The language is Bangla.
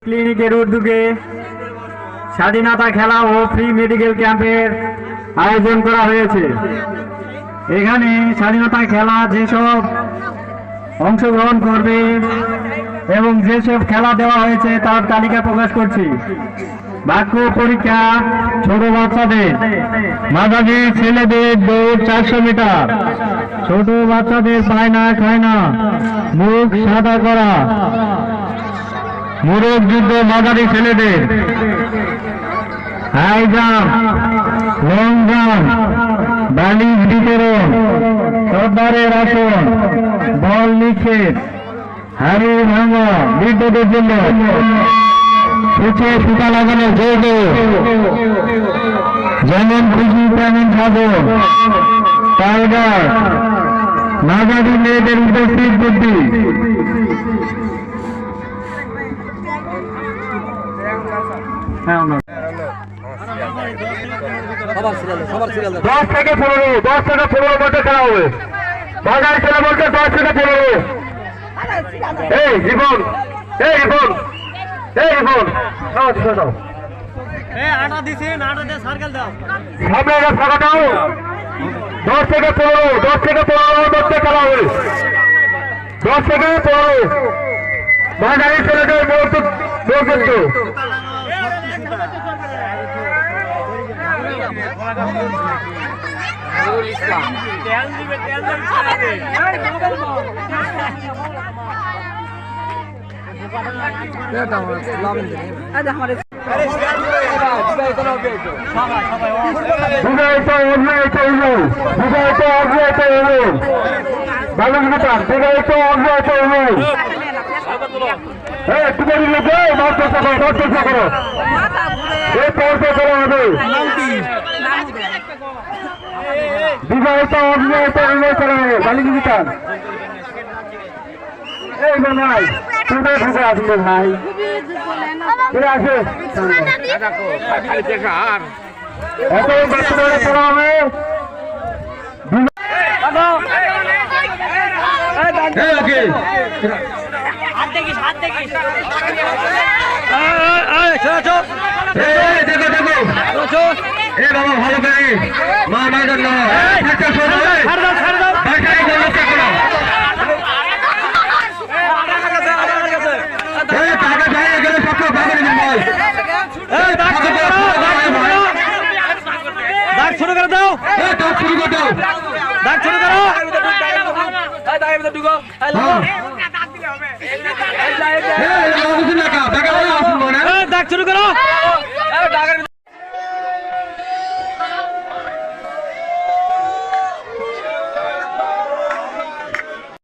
ক্লিনিকের উদ্যোগে স্বাধীনতা খেলা ও ফ্রি মেডিকেল ক্যাম্পের আয়োজন করা হয়েছে। এখানে স্বাধীনতা খেলা যেসব অংশগ্রহণ করবে এবং যেসব খেলা দেওয়া হয়েছে তার তালিকা প্রকাশ করছি। বাক্য পরীক্ষা ছোট বাচ্চাদের, মাঝারি ছেলেদের দৌড় 400 মিটার, ছোট বাচ্চাদের পায় না খায় না মুখ সাদা করা, মুরগ যুদ্ধ মাঝারি ছেলেদের, হাই জাম্প, লং জাম্প, বালিশ বিতরণ, সর্দারের আসন, বল নিক্ষেপ, হাড়ি ভাঙা বৃদ্ধদের জন্য, সুচে সুতা লাগানো যোগ, যেমন খুশি তেমন খাবো, টাইগার, মাঝারি মেয়েদের উপস্থিত বুদ্ধি, দশ থেকে 15 মধ্যে খেলা হবে। বাজার ছেলে বলতে 10 থেকে 15। এই জীবন, এই জীবন, এই জীবন, সামনে ফাঁকা দাও। 10 থেকে 15 মধ্যে খেলা হবে। 10 থেকে 15 বাজারি ছেলেদের মৌজুদ। বিবাহিত অভিনয়িত করা হবে বালিকা এই নাই তোমরা ঢুকে আসবে ভাই আসে এত বাচ্চাদের করা হবে। বাবা ভালো করে মা জন্য শুরু করে দাও, শুরু করে দাও, শুরু করো। শুরু করো।